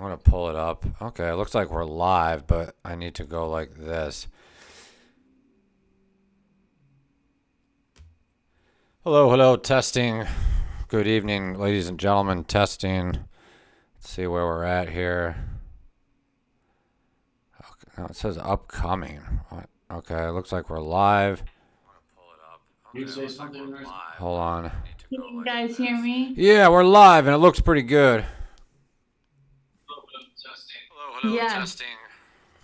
I'm going to pull it up. Okay, it looks like we're live, but I need to go like this. Hello, hello, testing. Good evening, ladies and gentlemen, testing. Let's see where we're at here. Okay, no, it says upcoming. Okay, it looks like we're live. You say something, Russ? Hold on. Can you guys hear me? Yeah, we're live, and it looks pretty good. Hello, Yes. testing.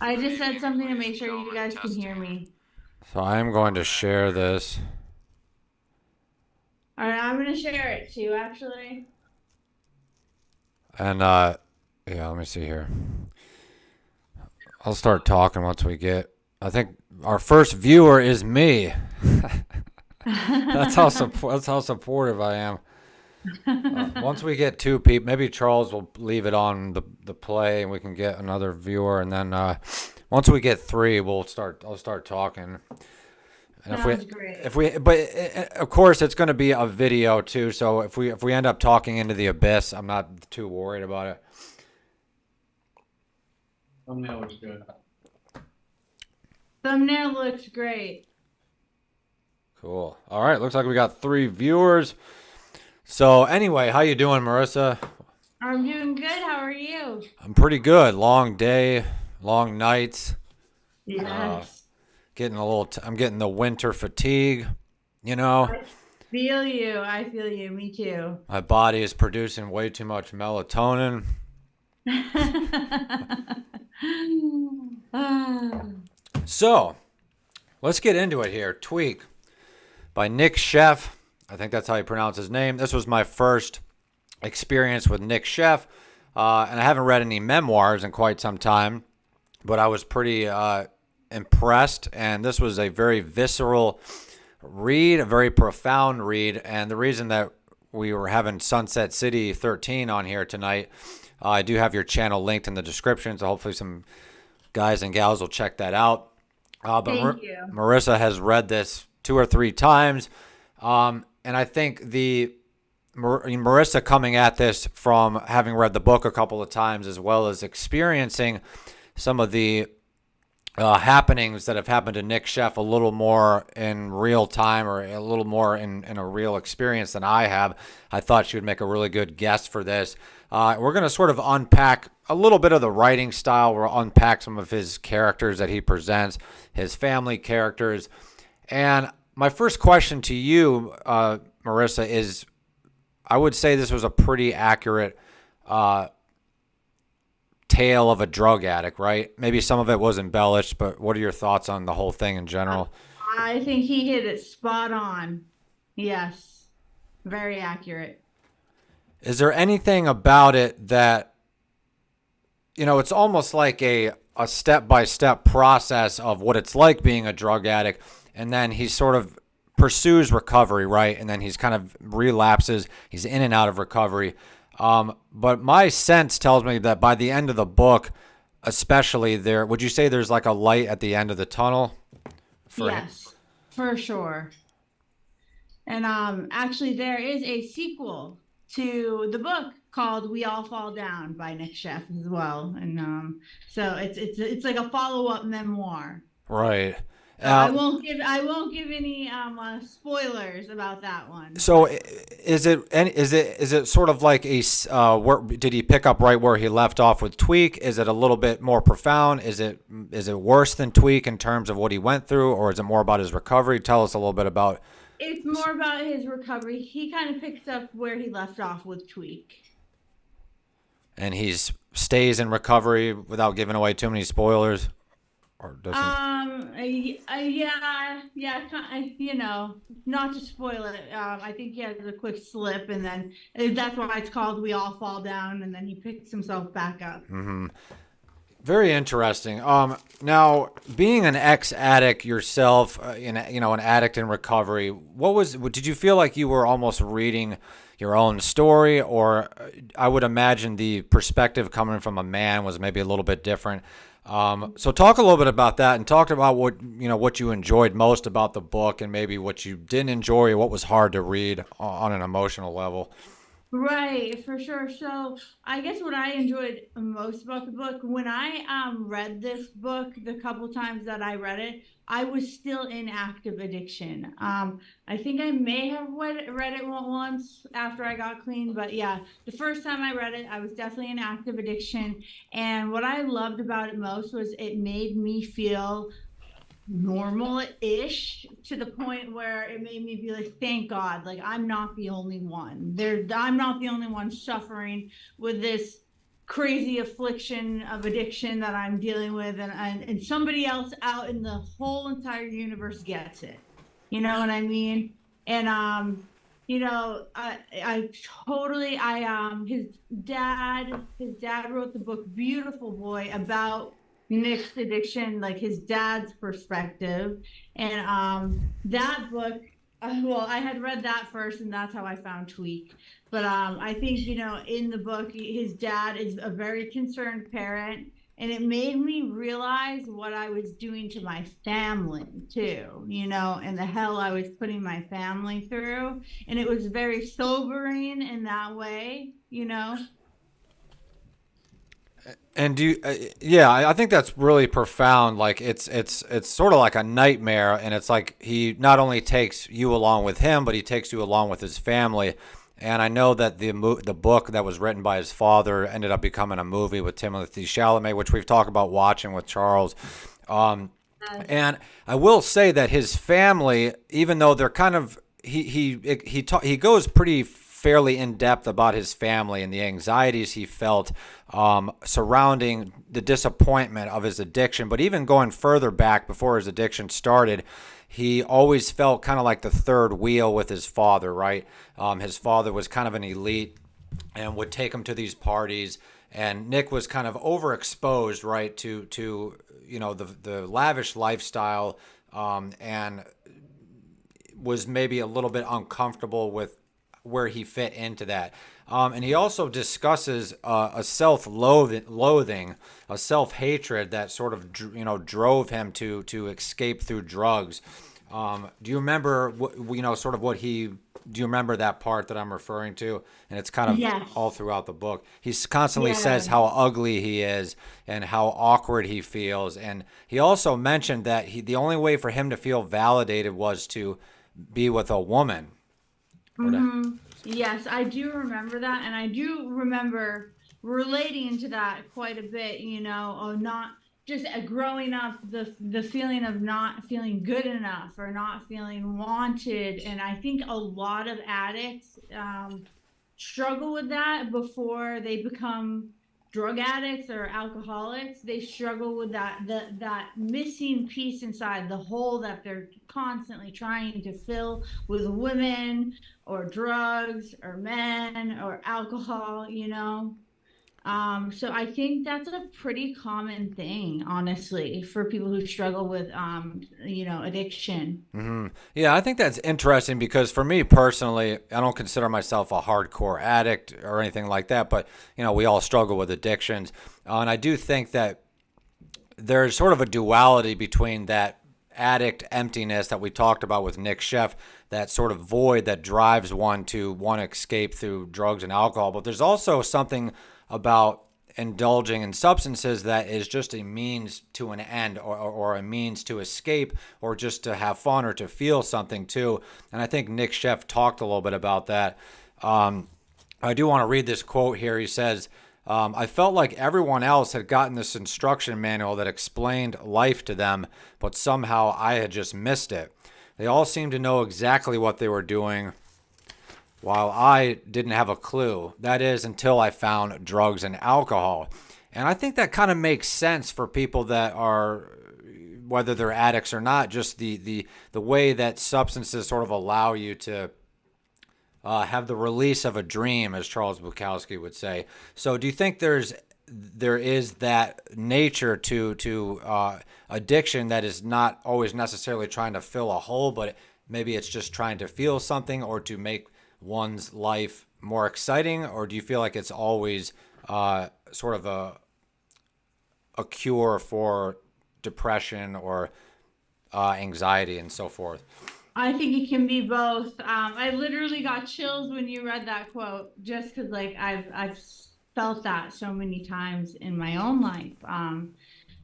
I just said something to make sure you guys can hear me. So I am going to share this. All right, I'm going to share it too, actually. And, yeah, let me see here. I'll start talking once we get... I think our first viewer is me. That's how supportive I am. Once we get 2 people, maybe Charles will leave it on the play, and we can get another viewer. And then once we get 3, I'll start talking. And Sounds great. but of course it's going to be a video too. So if we end up talking into the abyss, I'm not too worried about it. Thumbnail looks good. Thumbnail looks great. Cool. All right. Looks like we got 3 viewers. So anyway, how you doing, Marissa? I'm doing good. How are you? I'm pretty good. Long day, long nights. Yes. I'm getting the winter fatigue, you know. I feel you. I feel you. Me too. My body is producing way too much melatonin. So, let's get into it here. Tweak by Nic Sheff. I think that's how you pronounce his name. This was my first experience with Nic Sheff, and I haven't read any memoirs in quite some time, but I was pretty impressed, and this was a very visceral read, a very profound read. And the reason that we were having Sunset City 13 on here tonight, I do have your channel linked in the description, so hopefully some guys and gals will check that out. Thank you. Marissa has read this 2 or 3 times, and I think Marissa coming at this from having read the book a couple of times, as well as experiencing some of the happenings that have happened to Nic Sheff a little more in real time, or a little more in a real experience than I have. I thought she would make a really good guest for this. We're going to sort of unpack a little bit of the writing style. We'll unpack some of his characters that he presents, his family characters. And my first question to you, Marissa, is I would say this was a pretty accurate tale of a drug addict, right? Maybe some of it was embellished, but what are your thoughts on the whole thing in general? I think he hit it spot on. Yes. Very accurate. Is there anything about it that, it's almost like a step-by-step process of what it's like being a drug addict, and then he sort of pursues recovery, right? And then he's kind of relapses. He's in and out of recovery. But my sense tells me that by the end of the book, especially would you say there's like a light at the end of the tunnel? Yes, for sure. And actually there is a sequel to the book called We All Fall Down by Nic Sheff as well. And so it's like a follow-up memoir. Right. I won't give any spoilers about that one. So is it sort of like where did he pick up right where he left off with Tweak? Is it a little bit more profound? Is it worse than Tweak in terms of what he went through, or is it more about his recovery? Tell us a little bit about. It's more about his recovery. He kind of picks up where he left off with Tweak. And he stays in recovery without giving away too many spoilers. Or doesn't? Not to spoil it. I think he has a quick slip, and then that's why it's called We All Fall Down, and then he picks himself back up. Mm-hmm. Very interesting. Now, being an ex-addict yourself, an addict in recovery, did you feel like you were almost reading your own story, or I would imagine the perspective coming from a man was maybe a little bit different. So talk a little bit about that, and talk about what you enjoyed most about the book, and maybe what you didn't enjoy, or what was hard to read on an emotional level. Right, for sure. So I guess what I enjoyed most about the book, when I read this book, the couple times that I read it, I was still in active addiction. I think I may have read it once after I got clean, but yeah, the first time I read it, I was definitely in active addiction. And what I loved about it most was it made me feel normal-ish, to the point where it made me be like, thank God, like I'm not the only one there. I'm not the only one suffering with this crazy affliction of addiction that I'm dealing with, and somebody else out in the whole entire universe gets it. You know what I mean? And I totally, his dad wrote the book Beautiful Boy about Nick's addiction, like his dad's perspective. And that book, well, I had read that first, and that's how I found Tweak. But I think, in the book, his dad is a very concerned parent. And it made me realize what I was doing to my family too, and the hell I was putting my family through. And it was very sobering in that way. And do you, yeah, I think that's really profound. Like it's sort of like a nightmare, and it's like he not only takes you along with him, but he takes you along with his family. And I know that the book that was written by his father ended up becoming a movie with Timothée Chalamet, which we've talked about watching with Charles. Um, and I will say that his family, even though they're kind of he goes pretty fairly in depth about his family and the anxieties he felt surrounding the disappointment of his addiction. But even going further back before his addiction started, he always felt kind of like the third wheel with his father, right? His father was kind of an elite and would take him to these parties. And Nick was kind of overexposed, right, to the lavish lifestyle, and was maybe a little bit uncomfortable with where he fit into that. And he also discusses a self-loathing, a self-hatred that sort of drove him to escape through drugs. Do you remember sort of what he? Do you remember that part that I'm referring to? And it's kind of Yes. all throughout the book. He constantly Yeah. says how ugly he is and how awkward he feels. And he also mentioned that the only way for him to feel validated was to be with a woman. Yes, I do remember that, and I do remember relating to that quite a bit. Of not just growing up, the feeling of not feeling good enough or not feeling wanted, and I think a lot of addicts struggle with that before they become drug addicts or alcoholics. They struggle with that missing piece inside, the hole that they're constantly trying to fill with women or drugs or men or alcohol. So I think that's a pretty common thing, honestly, for people who struggle with addiction. Yeah, I think that's interesting because for me personally, I don't consider myself a hardcore addict or anything like that, but we all struggle with addictions. And I do think that there's sort of a duality between that addict emptiness that we talked about with Nic Sheff, that sort of void that drives one to want to escape through drugs and alcohol. But there's also something about indulging in substances that is just a means to an end, or a means to escape, or just to have fun or to feel something too. And I think Nic Sheff talked a little bit about that. I do want to read this quote here. He says, I felt like everyone else had gotten this instruction manual that explained life to them, but somehow I had just missed it. They all seemed to know exactly what they were doing, while I didn't have a clue. That is, until I found drugs and alcohol. And I think that kind of makes sense for people that are, whether they're addicts or not, just the way that substances sort of allow you to have the release of a dream, as Charles Bukowski would say. So do you think there is that nature to addiction that is not always necessarily trying to fill a hole, but maybe it's just trying to feel something or to make one's life more exciting? Or do you feel like it's always sort of a cure for depression or anxiety and so forth? I think it can be both. I literally got chills when you read that quote, just because like I've felt that so many times in my own life.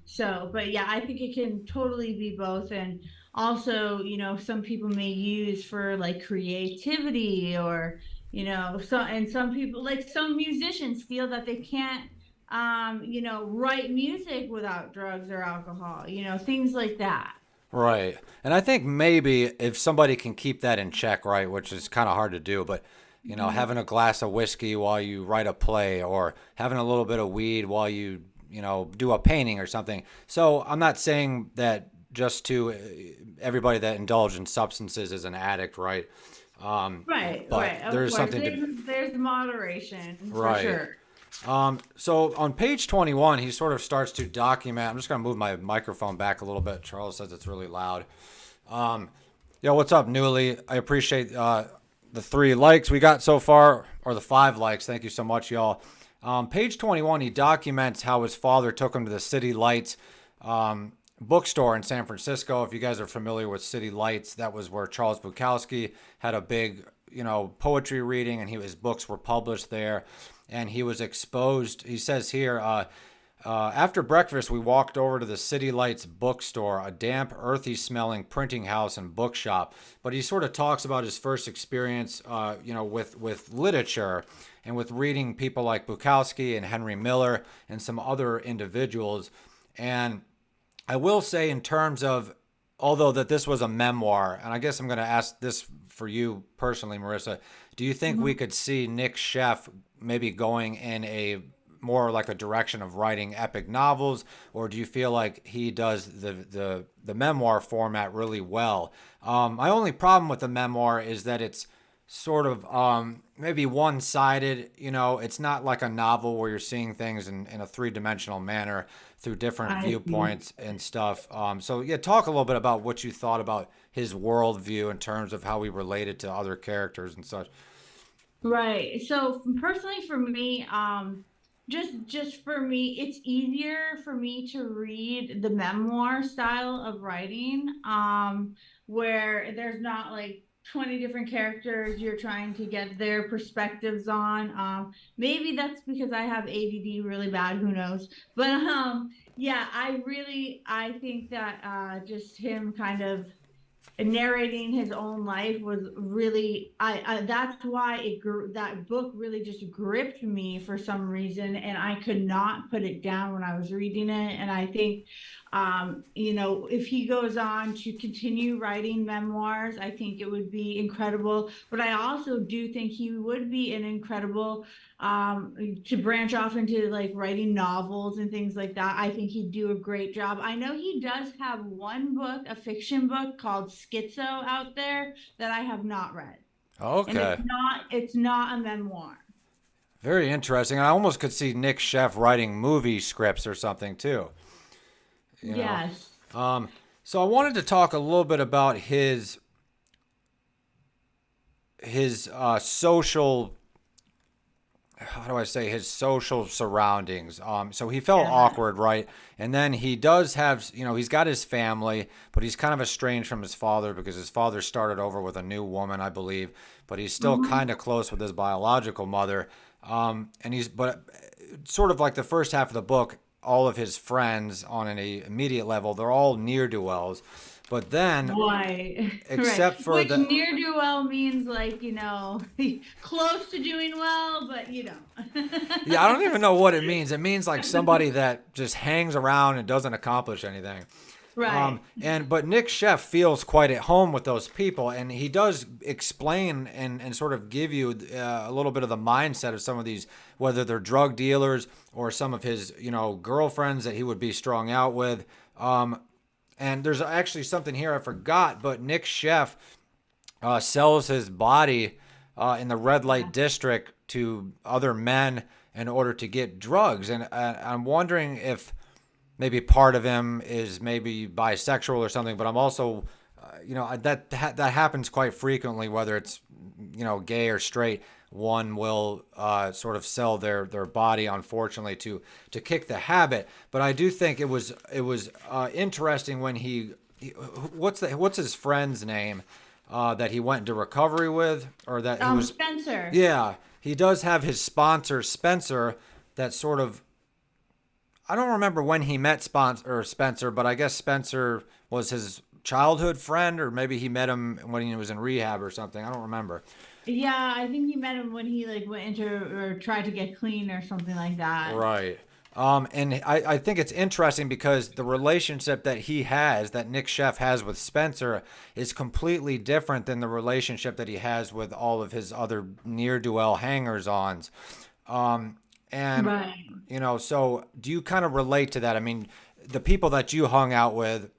So, but yeah, I think it can totally be both. And also, some people may use for like creativity or, and some people, like some musicians feel that they can't, write music without drugs or alcohol, things like that. Right. And I think maybe if somebody can keep that in check, right, which is kind of hard to do, but having a glass of whiskey while you write a play or having a little bit of weed while you do a painting or something. So I'm not saying that just to everybody that indulges in substances is an addict, right? Right, But right. Of there's course, something there's moderation for right. sure. So on page 21, he sort of starts to document. I'm just going to move my microphone back a little bit. Charles says it's really loud. Yo, what's up, Newly? I appreciate the 3 likes we got so far, or the 5 likes. Thank you so much, y'all. Page 21, he documents how his father took him to the City Lights bookstore in San Francisco. If you guys are familiar with City Lights, that was where Charles Bukowski had a big, poetry reading, and his books were published there. And he was exposed. He says here, after breakfast, we walked over to the City Lights bookstore, a damp, earthy smelling printing house and bookshop. But he sort of talks about his first experience, with literature and with reading people like Bukowski and Henry Miller and some other individuals. And I will say, in terms of, although that this was a memoir, and I guess I'm going to ask this for you personally, Marissa, do you think we could see Nic Sheff maybe going in a more like a direction of writing epic novels, or do you feel like he does the memoir format really well? My only problem with the memoir is that it's sort of maybe one-sided. It's not like a novel where you're seeing things in a three-dimensional manner through different viewpoints and stuff. So yeah, talk a little bit about what you thought about his worldview in terms of how he related to other characters and such. Right. So personally for me, just for me, it's easier for me to read the memoir style of writing, where there's not like 20 different characters you're trying to get their perspectives on. Maybe that's because I have ADD really bad, who knows? But yeah, I think that just him kind of narrating his own life was really I that's why that book really just gripped me for some reason, and I could not put it down when I was reading it. And I think if he goes on to continue writing memoirs, I think it would be incredible. But I also do think he would be an incredible to branch off into like writing novels and things like that. I think he'd do a great job. I know he does have one book, a fiction book called Schizo out there that I have not read. Okay. And it's not a memoir. Very interesting. I almost could see Nic Sheff writing movie scripts or something too. Yes. So I wanted to talk a little bit about his social, how do I say, his social surroundings. So he felt awkward, right? And then he does have, he's got his family, but he's kind of estranged from his father because his father started over with a new woman, I believe, but he's still kind of close with his biological mother. But sort of like the first half of the book, all of his friends on an immediate level, they're all ne'er-do-wells. But then, except for which ne'er-do-well means like, close to doing well, but yeah, I don't even know what it means. It means like somebody that just hangs around and doesn't accomplish anything. Right. But Nic Sheff feels quite at home with those people, and he does explain and sort of give you a little bit of the mindset of some of these, whether they're drug dealers or some of his, girlfriends that he would be strung out with. And there's actually something here I forgot, but Nic Sheff sells his body in the red light district to other men in order to get drugs. And I'm wondering if maybe part of him is maybe bisexual or something, but I'm also, that happens quite frequently, whether it's, gay or straight. One will sort of sell their body, unfortunately, to kick the habit. But I do think it was interesting when what's his friend's name? that he went into recovery with, or that he was. Spencer. Yeah, he does have his sponsor Spencer. That sort of. I don't remember when he met Spencer, but I guess Spencer was his childhood friend, or maybe he met him when he was in rehab or something. I don't remember. Yeah, I think he met him when he like went into or tried to get clean or something like that. Right. And I think it's interesting because the relationship that he has, that Nic Sheff has with Spencer, is completely different than the relationship that he has with all of his other near-do-well hangers-ons. And, Right. So do you kind of relate to that? I mean, the people that you hung out with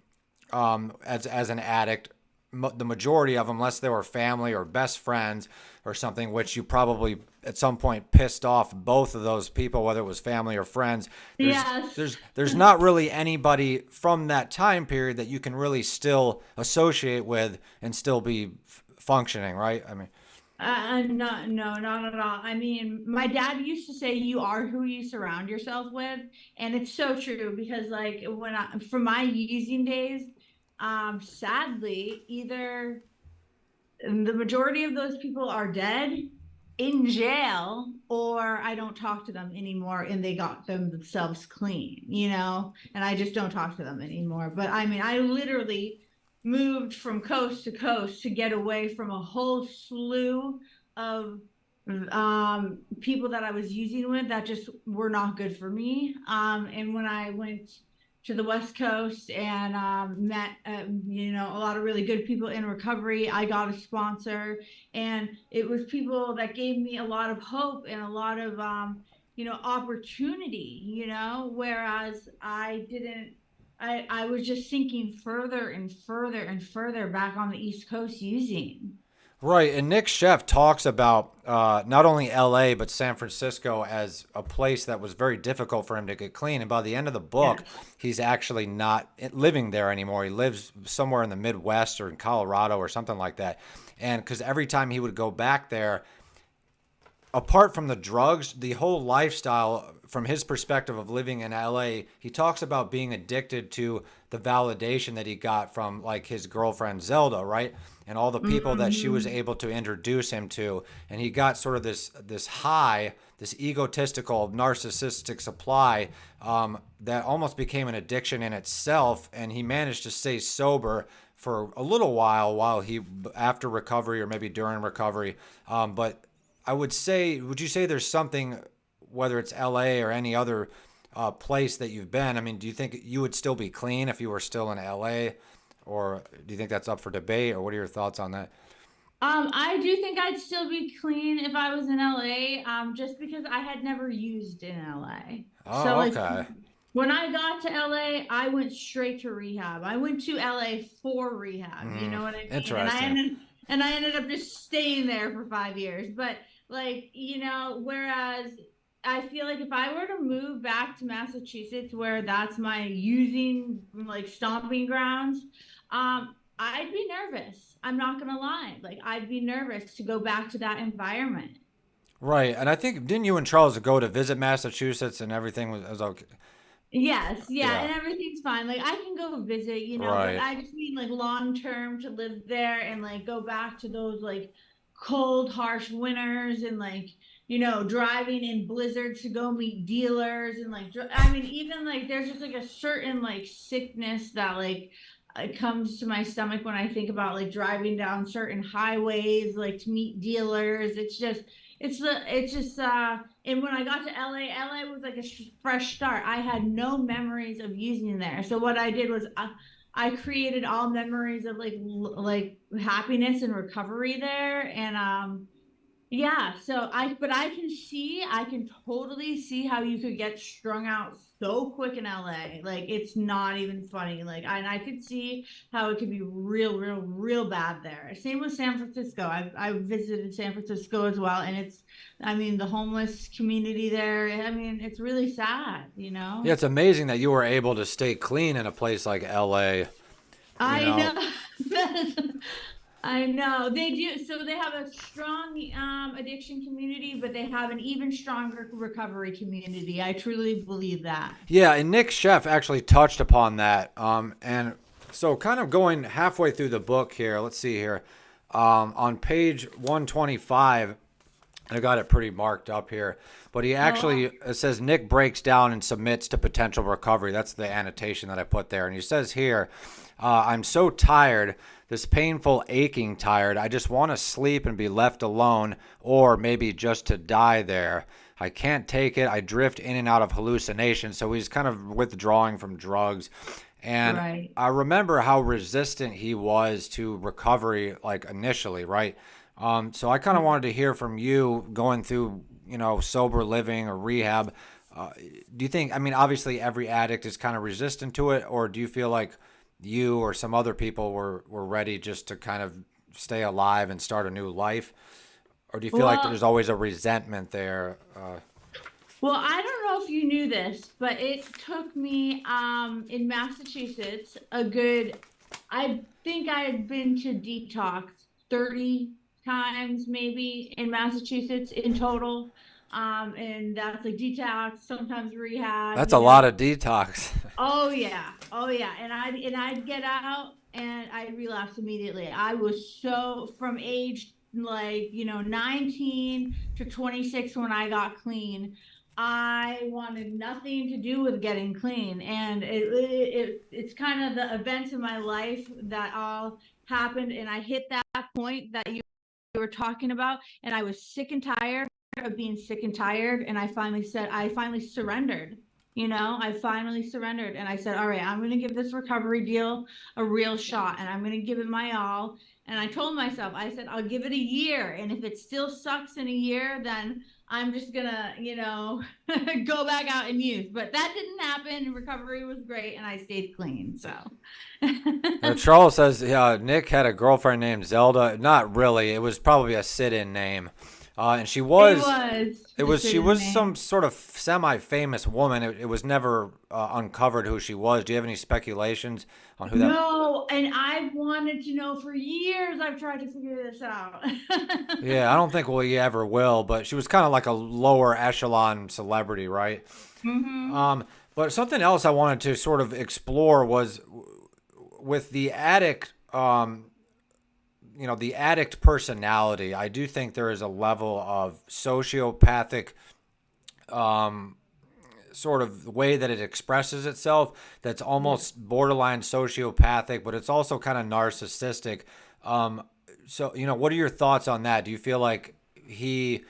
as an addict, the majority of them, unless they were family or best friends or something, which you probably at some point pissed off both of those people, whether it was family or friends. There's not really anybody from that time period that you can really still associate with and still be functioning, right? I mean, no, not at all. I mean, my dad used to say, "You are who you surround yourself with," and it's so true because, like, from my using days, sadly, either the majority of those people are dead, in jail, or I don't talk to them anymore, and they got themselves clean, and I just don't talk to them anymore. But I mean, I literally moved from coast to coast to get away from a whole slew of people that I was using with that just were not good for me. And when I went to the West Coast and met, a lot of really good people in recovery, I got a sponsor, and it was people that gave me a lot of hope and a lot of, opportunity, whereas I didn't. I was just sinking further and further and further back on the East Coast using. right. And Nic Sheff talks about not only LA, but San Francisco as a place that was very difficult for him to get clean. And by the end of the book, he's actually not living there anymore. He lives somewhere in the Midwest or in Colorado or something like that. And because every time he would go back there, apart from the drugs, the whole lifestyle, from his perspective of living in LA, he talks about being addicted to the validation that he got from like his girlfriend Zelda, right? And all the people that she was able to introduce him to. And he got sort of this high, this egotistical, narcissistic supply that almost became an addiction in itself. And he managed to stay sober for a little while he, after recovery or maybe during recovery. But would you say there's something, whether it's LA or any other place that you've been? I mean, do you think you would still be clean if you were still in LA, or do you think that's up for debate, or what are your thoughts on that? I do think I'd still be clean if I was in LA, just because I had never used in LA. Oh, So like okay. when I got to LA, I went straight to rehab. I went to LA for rehab. You know what I mean? Interesting. And I ended up just staying there for 5 years. But like, whereas I feel like if I were to move back to Massachusetts, where that's my using like stomping grounds, I'd be nervous. I'm not gonna lie. Like I'd be nervous to go back to that environment. Right. And I think, didn't you and Charles go to visit Massachusetts and everything was okay? Yes, yeah, Yeah. and everything's fine. Like I can go visit, but Right. I just mean like long term to live there and like go back to those like cold, harsh winters and like, driving in blizzards to go meet dealers and like I mean even like there's just like a certain like sickness that like it comes to my stomach when I think about like driving down certain highways like to meet dealers. And when I got to LA was like a fresh start. I had no memories of using there. So what I did was I created all memories of like happiness and recovery there. And yeah, but I can totally see how you could get strung out so quick in LA. Like it's not even funny. Like and I could see how it could be real, real, real bad there. Same with San Francisco. I visited San Francisco as well, and the homeless community there. I mean, it's really sad. Yeah, it's amazing that you were able to stay clean in a place like LA. I know. I know they do. So they have a strong addiction community, but they have an even stronger recovery community. I truly believe that. Yeah, and Nic Sheff actually touched upon that. And so kind of going halfway through the book here, let's see here. on page 125, I got it pretty marked up here, but he actually it says Nic breaks down and submits to potential recovery. That's the annotation that I put there. And he says here, I'm so tired, this painful aching tired. I just want to sleep and be left alone, or maybe just to die there. I can't take it. I drift in and out of hallucinations. So he's kind of withdrawing from drugs. And Right. I remember how resistant he was to recovery, like initially, right? So I kind of wanted to hear from you going through, sober living or rehab. Do you think, I mean, obviously every addict is kind of resistant to it, or do you feel like you or some other people were ready just to kind of stay alive and start a new life? Or do you feel like Well, there's always a resentment there? well, I don't know if you knew this, but it took me in Massachusetts I think I had been to detox 30 times maybe in Massachusetts in total. And that's like detox, sometimes rehab, That's a lot of detox. Oh yeah. Oh yeah. And I'd get out and I'd relapse immediately. I was so from age 19 to 26 when I got clean. I wanted nothing to do with getting clean. And it's kind of the events in my life that all happened. And I hit that point that you were talking about. And I was sick and tired of being sick and tired. And I finally surrendered. I finally surrendered and I said, all right, I'm going to give this recovery deal a real shot and I'm going to give it my all. And I told myself, I said, I'll give it a year. And if it still sucks in a year, then I'm just going to, go back out and use. But that didn't happen. Recovery was great and I stayed clean. So. Charles says, yeah, Nic had a girlfriend named Zelda. Not really. It was probably a sit-in name. And she was, she was some sort of semi-famous woman. It was never uncovered who she was. Do you have any speculations on who that? No, and I wanted to know for years. I've tried to figure this out. Yeah, I don't think we ever will, but she was kind of like a lower echelon celebrity, right? Mm-hmm. But something else I wanted to sort of explore was with the addict, the addict personality. I do think there is a level of sociopathic sort of way that it expresses itself that's almost borderline sociopathic, but it's also kind of narcissistic. So, what are your thoughts on that? Do you feel like he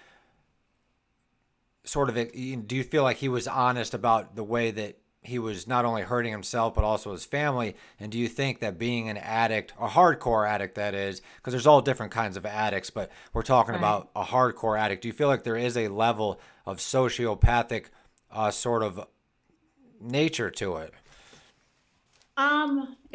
do you feel like he was honest about the way that he was not only hurting himself, but also his family? And do you think that being an addict, a hardcore addict that is, because there's all different kinds of addicts, but we're talking about a hardcore addict. Do you feel like there is a level of sociopathic sort of nature to it?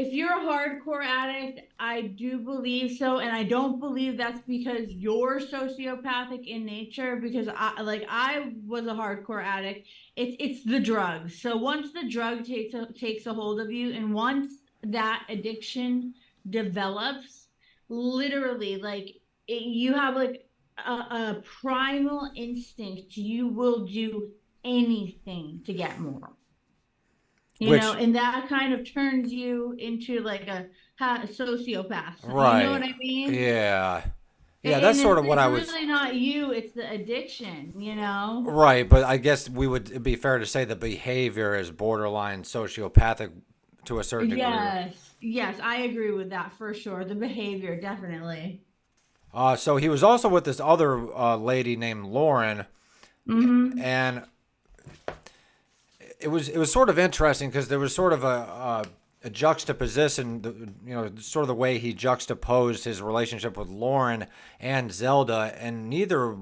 If you're a hardcore addict, I do believe so, and I don't believe that's because you're sociopathic in nature. Because I was a hardcore addict. It's the drugs. So once the drug takes a hold of you, and once that addiction develops, literally, you have a primal instinct. You will do anything to get more. And that kind of turns you into like a sociopath. Right. You know what I mean? Yeah. Yeah, that's sort of what I was. It's really not you, it's the addiction, Right, but I guess it'd be fair to say the behavior is borderline sociopathic to a certain degree. Yes, I agree with that for sure. The behavior, definitely. So he was also with this other lady named Lauren, and it was sort of interesting because there was sort of a juxtaposition, sort of the way he juxtaposed his relationship with Lauren and Zelda, and neither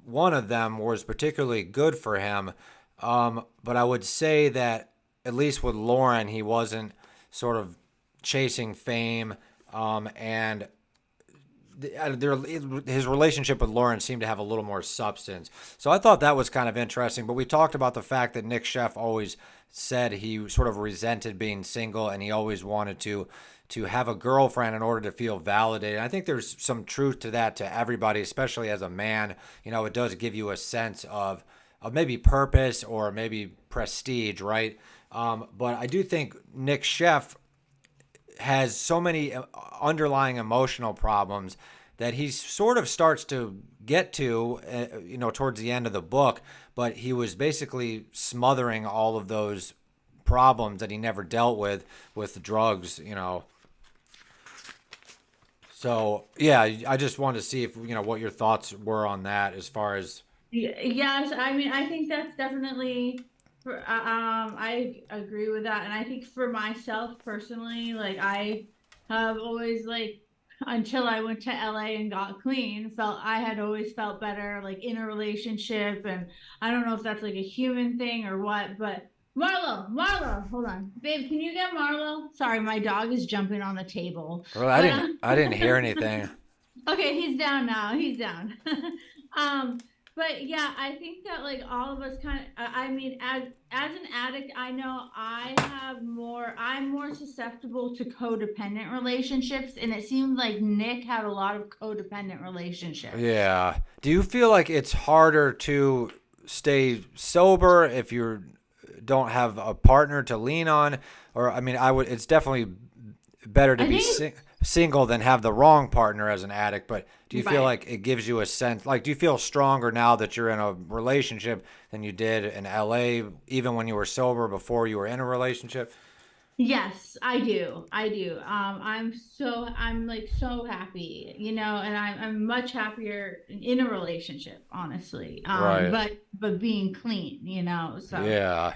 one of them was particularly good for him. But I would say that at least with Lauren, he wasn't sort of chasing fame, and his relationship with Lauren seemed to have a little more substance. So I thought that was kind of interesting. But we talked about the fact that Nic Sheff always said he sort of resented being single, and he always wanted to have a girlfriend in order to feel validated. I think there's some truth to that to everybody, especially as a man. It does give you a sense of maybe purpose or maybe prestige, right? But I do think Nic Sheff has so many underlying emotional problems that he sort of starts to get to, towards the end of the book, but he was basically smothering all of those problems that he never dealt with drugs, So, yeah, I just wanted to see if, what your thoughts were on that as far as. Yes, I mean, I think that's definitely, I agree with that. And I think for myself personally, like I have always like, until I went to LA and got clean, I had always felt better like in a relationship. And I don't know if that's like a human thing or what, but Marlo, hold on. Babe, can you get Marlo? Sorry, my dog is jumping on the table. Well, But, I didn't hear anything. Okay, he's down now. He's down. um, but yeah, I think that like all of us kind of, I mean, as an addict, I know I'm more susceptible to codependent relationships, and it seemed like Nick had a lot of codependent relationships. Yeah. Do you feel like it's harder to stay sober if you don't have a partner to lean on? Or, I mean, it's definitely better to be single than have the wrong partner as an addict, but do you feel like it gives you a sense, like, do you feel stronger now that you're in a relationship than you did in LA, even when you were sober before you were in a relationship? Yes, I do. I'm like so happy, and I'm much happier in a relationship, honestly. Right. But being clean, so. Yeah.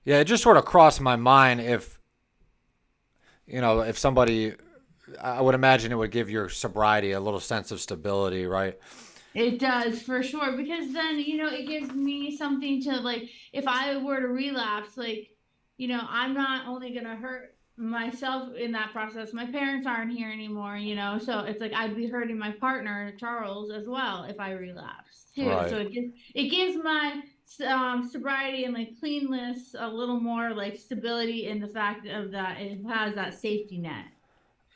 Yeah, it just sort of crossed my mind if somebody, I would imagine it would give your sobriety a little sense of stability, right? It does for sure, because then, it gives me something to like, if I were to relapse, like, I'm not only going to hurt myself in that process. My parents aren't here anymore, so it's like I'd be hurting my partner, Charles, as well if I relapse too. Right. So it gives my sobriety and like cleanness a little more like stability in the fact of that it has that safety net.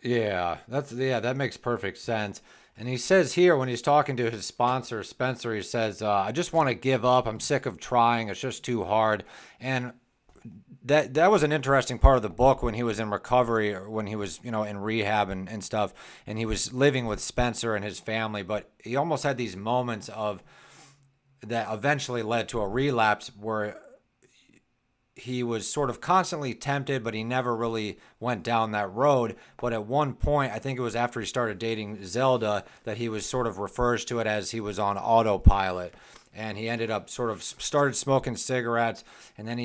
Yeah, that makes perfect sense. And he says here when he's talking to his sponsor Spencer, he says, "I just want to give up. I'm sick of trying. It's just too hard." And that was an interesting part of the book when he was in recovery, or when he was in rehab and stuff, and he was living with Spencer and his family. But he almost had these moments of that eventually led to a relapse where he was sort of constantly tempted, but he never really went down that road. But at one point, I think it was after he started dating Zelda, that he was sort of refers to it as he was on autopilot. And he ended up sort of started smoking cigarettes, and then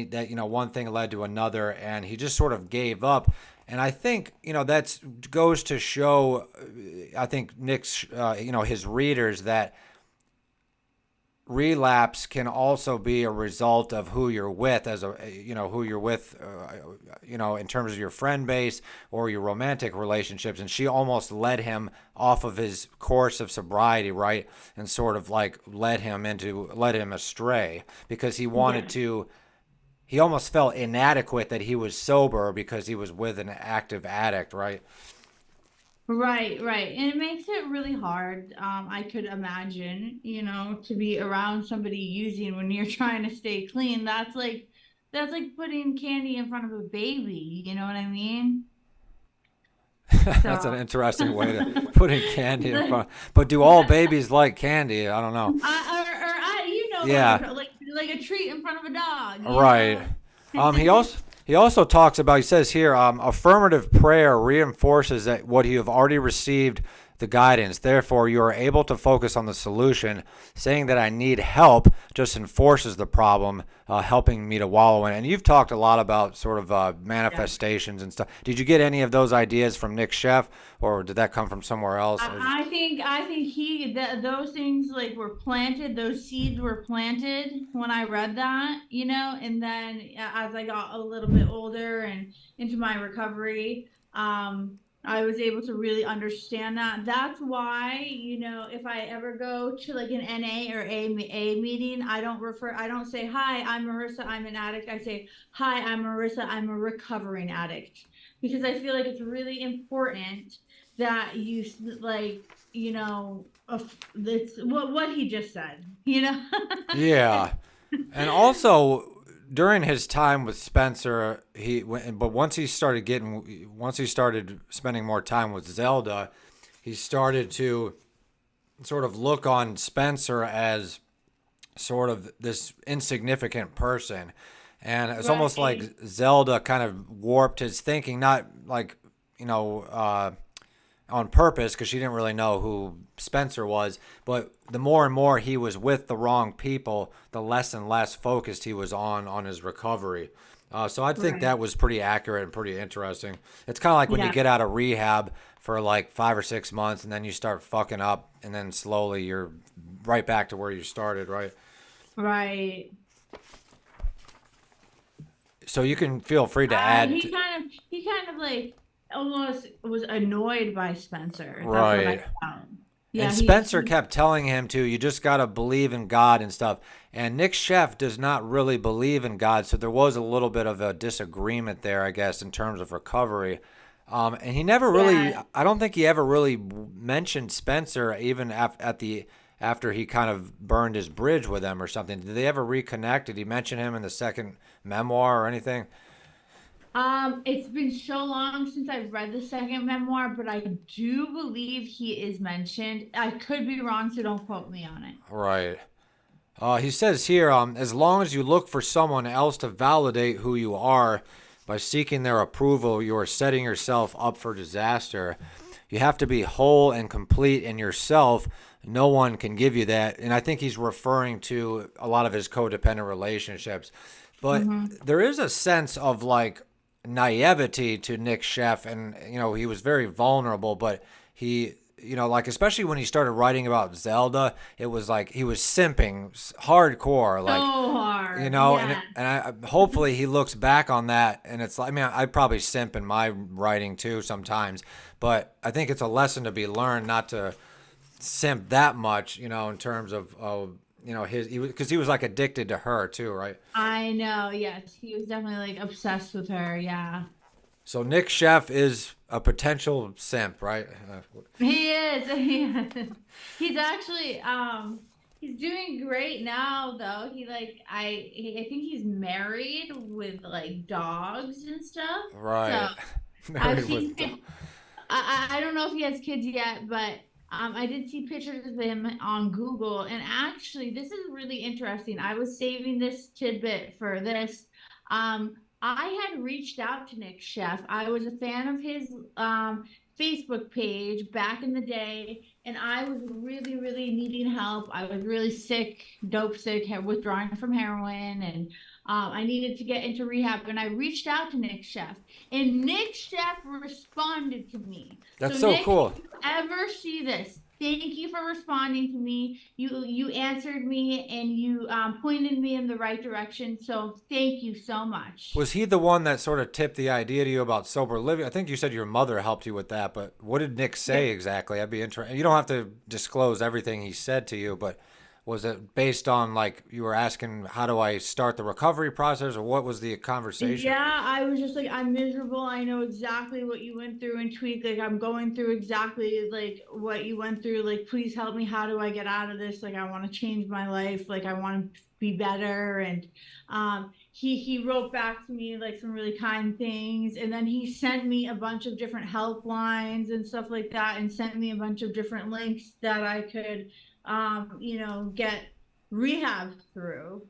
one thing led to another, and he just sort of gave up. And I think, that goes to show, I think Nick's, his readers, that relapse can also be a result of who you're with, in terms of your friend base or your romantic relationships. And she almost led him off of his course of sobriety, right? And sort of like led him astray, because he wanted to, he almost felt inadequate that he was sober because he was with an active addict, right? Right. And it makes it really hard. I could imagine, to be around somebody using when you're trying to stay clean. That's like putting candy in front of a baby. You know what I mean? That's an interesting way to putting candy in front. But do all babies like candy? I don't know. Yeah. Like a treat in front of a dog. Right. He also talks about, he says here, affirmative prayer reinforces that what you have already received the guidance. Therefore, you are able to focus on the solution. Saying that I need help just enforces the problem, helping me to wallow in it. And you've talked a lot about sort of manifestations and stuff. Did you get any of those ideas from Nic Sheff, or did that come from somewhere else? I think those things like were planted. Those seeds were planted when I read that, and then as I got a little bit older and into my recovery, I was able to really understand that. That's why, if I ever go to like an NA or a meeting, I don't say, "Hi, I'm Marissa, I'm an addict." I say, "Hi, I'm Marissa, I'm a recovering addict." Because I feel like it's really important that you it's what he just said, Yeah. And also, during his time with Spencer, once he started spending more time with Zelda, he started to sort of look on Spencer as sort of this insignificant person. And it's almost like Zelda kind of warped his thinking, not like, on purpose, because she didn't really know who Spencer was. But the more and more he was with the wrong people, the less and less focused he was on his recovery. So I think that was pretty accurate and pretty interesting. It's kind of like when you get out of rehab for like 5 or 6 months, and then you start fucking up, and then slowly you're right back to where you started, right? Right. So you can feel free to add. He kind of like almost was annoyed by Spencer. That's right. what I found. Yeah, and Spencer kept telling him to, you just got to believe in God and stuff. And Nic Sheff does not really believe in God, so there was a little bit of a disagreement there, I guess, in terms of recovery. And he never really, I don't think he ever really mentioned Spencer, even after he kind of burned his bridge with him or something. Did they ever reconnect? Did he mention him in the second memoir or anything? It's been so long since I've read the second memoir, but I do believe he is mentioned. I could be wrong, so don't quote me on it. Right. He says here, as long as you look for someone else to validate who you are by seeking their approval, you are setting yourself up for disaster. You have to be whole and complete in yourself. No one can give you that. And I think he's referring to a lot of his codependent relationships. But there is a sense of like naivety to Nic Sheff, and he was very vulnerable, but he like, especially when he started writing about Zelda, it was like he was simping hardcore, like so hard, and I hopefully he looks back on that, and it's like, I mean, I probably simp in my writing too sometimes, but I think it's a lesson to be learned not to simp that much, in terms of because he was like addicted to her too, right? I know, yes. He was definitely like obsessed with her, yeah. So Nic Sheff is a potential simp, right? He is. He's actually he's doing great now though. I think he's married with like dogs and stuff. Right. So I've seen I don't know if he has kids yet, but I did see pictures of him on Google, and actually, this is really interesting. I was saving this tidbit for this. I had reached out to Nic Sheff. I was a fan of his Facebook page back in the day, and I was really, really needing help. I was really sick, dope sick, withdrawing from heroin, and I needed to get into rehab. And I reached out to Nic Sheff, and Nic Sheff responded to me. That's so cool. If you ever see this, thank you for responding to me. You answered me, and you pointed me in the right direction. So thank you so much. Was he the one that sort of tipped the idea to you about sober living? I think you said your mother helped you with that, but what did Nic say exactly? I'd be interested. You don't have to disclose everything he said to you, but was it based on, like, you were asking, how do I start the recovery process, or what was the conversation? Yeah, I was just like, I'm miserable. I know exactly what you went through, and tweet, like, I'm going through exactly like what you went through. Like, please help me. How do I get out of this? Like, I want to change my life. Like, I want to be better. And he wrote back to me like some really kind things, and then he sent me a bunch of different helplines and stuff like that, and sent me a bunch of different links that I could get rehab through.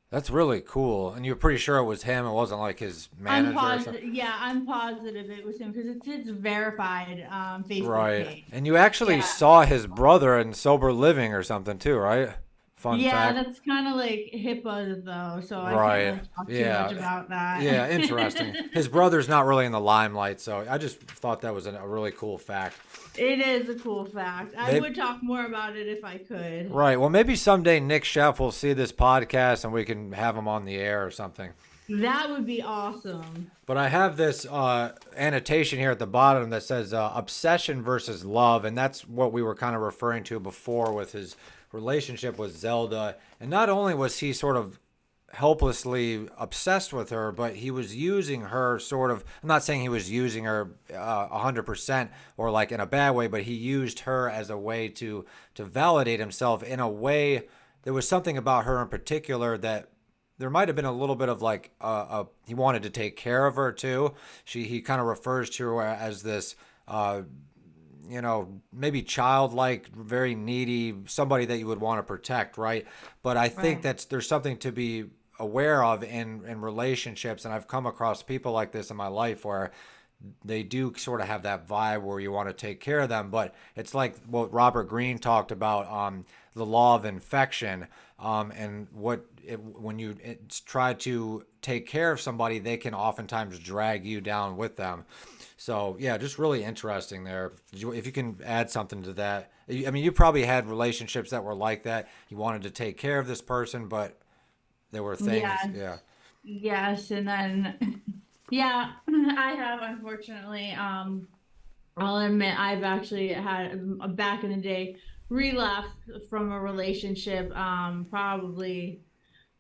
That's really cool. And you're pretty sure it was him? It wasn't like his manager or something? Yeah, I'm positive it was him, because it's his verified Facebook page. And you actually saw his brother in Sober Living or something too, right? Fun fact. That's kind of like HIPAA though, so I can't really talk too much about that. Yeah, interesting. His brother's not really in the limelight, so I just thought that was a really cool fact. It is a cool fact. I would talk more about it if I could. Right. Well, maybe someday Nic Sheff will see this podcast and we can have him on the air or something. That would be awesome. But I have this annotation here at the bottom that says obsession versus love, and that's what we were kind of referring to before with his relationship with Zelda. And not only was he sort of helplessly obsessed with her, but he was using her sort of, I'm not saying he was using her 100% or like in a bad way, but he used her as a way to validate himself in a way. There was something about her in particular that there might have been a little bit of like he wanted to take care of her too. He kind of refers to her as this maybe childlike, very needy, somebody that you would want to protect, right? But I think there's something to be aware of in relationships, and I've come across people like this in my life where they do sort of have that vibe where you want to take care of them, but it's like what Robert Greene talked about, the law of infection, and when you try to take care of somebody, they can oftentimes drag you down with them. So yeah, just really interesting there. If you can add something to that, I mean, you probably had relationships that were like that. You wanted to take care of this person, but there were things, yeah. Yes, and then yeah, I have, unfortunately. I'll admit I've actually had back in the day relapsed from a relationship, probably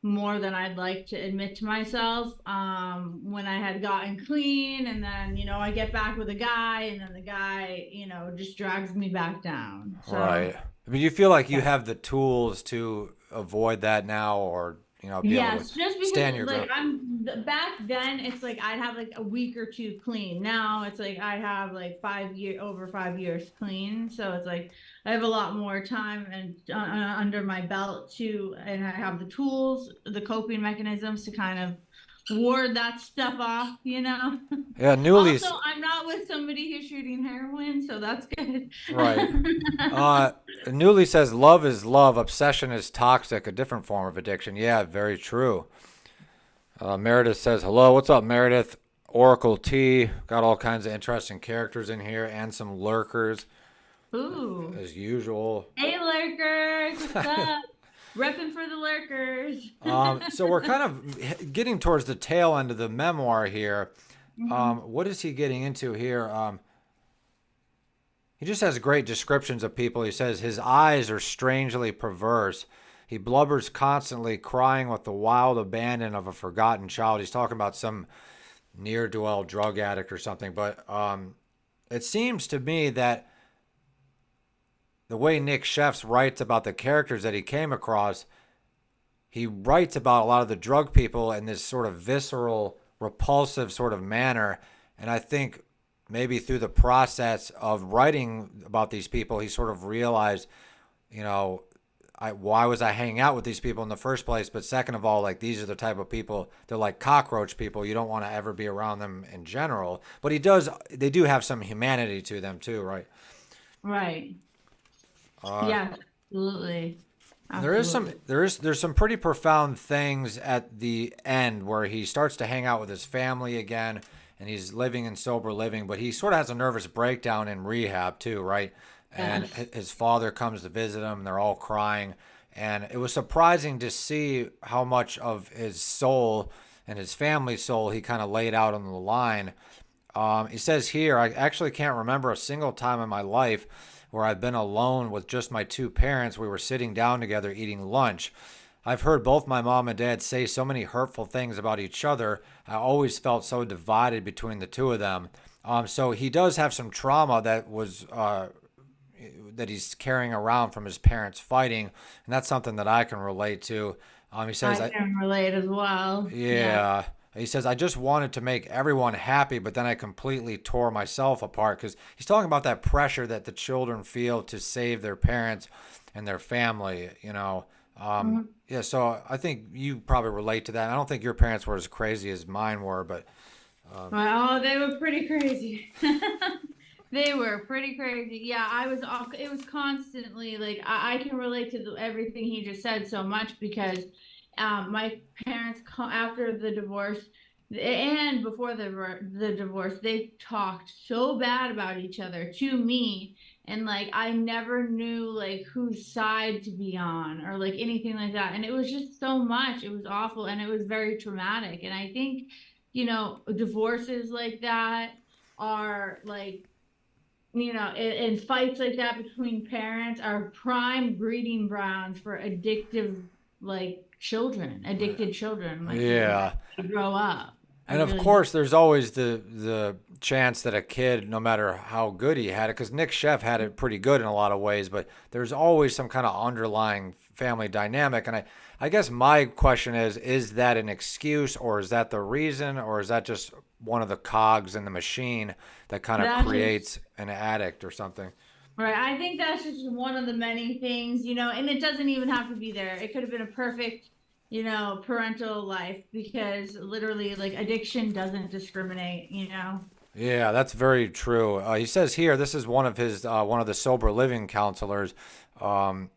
more than I'd like to admit to myself. When I had gotten clean, and then I get back with a guy, and then the guy just drags me back down. So, right. I mean, you feel like you have the tools to avoid that now, or be able yes, to just stand because your like ground. back then it's like I'd have like a week or two clean. Now it's like I have like over 5 years clean. So it's like I have a lot more time and under my belt too, and I have the tools, the coping mechanisms to kind of ward that stuff off. Yeah, Newly's Also, I'm not with somebody who's shooting heroin, so that's good. right. Newly says, love is love, obsession is toxic, a different form of addiction. Yeah, very true. Meredith says, hello, what's up, Meredith? Oracle T, got all kinds of interesting characters in here and some lurkers. Ooh. As usual. Hey, lurkers, what's up? Repping for the lurkers. So we're kind of getting towards the tail end of the memoir here. What is he getting into here? He just has great descriptions of people. He says his eyes are strangely perverse. He blubbers constantly, crying with the wild abandon of a forgotten child. He's talking about some ne'er-do-well drug addict or something. But it seems to me that the way Nic Sheff writes about the characters that he came across, he writes about a lot of the drug people in this sort of visceral, repulsive sort of manner. And I think maybe through the process of writing about these people, he sort of realized, why was I hanging out with these people in the first place? But second of all, like, these are the type of people, they're like cockroach people. You don't want to ever be around them in general. But they do have some humanity to them too, right? Right. Yeah, absolutely. There's some pretty profound things at the end where he starts to hang out with his family again, and he's living in sober living, but he sort of has a nervous breakdown in rehab too, right? And his father comes to visit him, and they're all crying. And it was surprising to see how much of his soul and his family's soul he kind of laid out on the line. He says here, I actually can't remember a single time in my life where I've been alone with just my two parents. We were sitting down together eating lunch. I've heard both my mom and dad say so many hurtful things about each other. I always felt so divided between the two of them. So he does have some trauma that he's carrying around from his parents fighting, and that's something that I can relate to. He says I can relate as well. Yeah. He says, I just wanted to make everyone happy, but then I completely tore myself apart, because he's talking about that pressure that the children feel to save their parents and their family, Yeah, so I think you probably relate to that. I don't think your parents were as crazy as mine were, but... Oh, they were pretty crazy. They were pretty crazy. Yeah, it was constantly like, I can relate to everything he just said so much, because my parents, after the divorce and before the divorce, they talked so bad about each other to me, and like I never knew like whose side to be on or like anything like that, and it was just so much. It was awful, and it was very traumatic. And I think divorces like that are like, and fights like that between parents are prime breeding grounds for addictive, like, addicted children, like, yeah, grow up. And of course, there's always the chance that a kid, no matter how good he had it, because Nic Sheff had it pretty good in a lot of ways, but there's always some kind of underlying family dynamic. And I guess my question is that an excuse, or is that the reason, or is that just one of the cogs in the machine that kind of That's creates just an addict or something? right. I think that's just one of the many things, and it doesn't even have to be there. It could have been a perfect, parental life, because literally, like, addiction doesn't discriminate. Yeah, that's very true. He says here, this is one of the sober living counselors. Um,